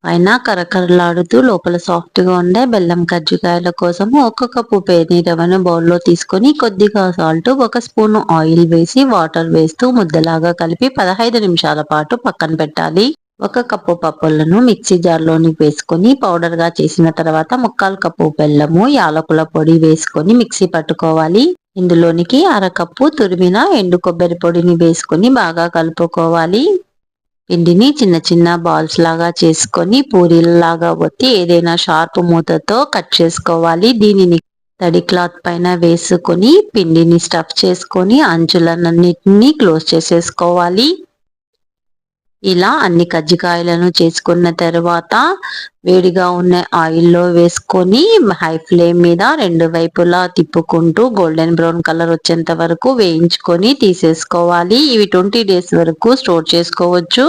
పైన కరకరలాడుతూ లోపల సాఫ్ట్ గా ఉండే బెల్లం కజ్జికాయల కోసం ఒక కప్పు పేనీరవ్వను బౌల్లో తీసుకొని కొద్దిగా సాల్ట్, ఒక స్పూన్ ఆయిల్ వేసి వాటర్ వేస్తూ ముద్దలాగా కలిపి 15 నిమిషాల పాటు పక్కన పెట్టాలి. ఒక కప్పు పప్పులను మిక్సీ జార్లోని వేసుకొని పౌడర్ గా చేసిన తర్వాత 3/4 కప్పు బెల్లము, యాలకుల పొడి వేసుకొని మిక్సీ పట్టుకోవాలి. ఇందులోనికి అరకప్పు తురిమిన ఎండు కొబ్బరి పొడిని వేసుకొని బాగా కలుపుకోవాలి. పిండిని చిన్న చిన్న బాల్స్ లాగా చేసుకొని పూరీలలాగా ఒత్తి ఏదైనా షార్ప్ మూతతో కట్ చేసుకోవాలి. దీనిని తడి క్లాత్ పైన వేసుకొని పిండిని స్టఫ్ చేసుకొని అంచులన్నిటిని క్లోజ్ చేసేసుకోవాలి. ఇలా అన్ని కజ్జికాయలను చేసుకున్న తర్వాత వేడిగా ఉన్న ఆయిల్లో వేసుకొని హై ఫ్లేమ్ మీద 2 వైపులా తిప్పుకుంటూ గోల్డెన్ బ్రౌన్ కలర్ వచ్చేంత వరకు వేయించుకొని తీసేసుకోవాలి. ఇవి 20 డేస్ వరకు స్టోర్ చేసుకోవచ్చు.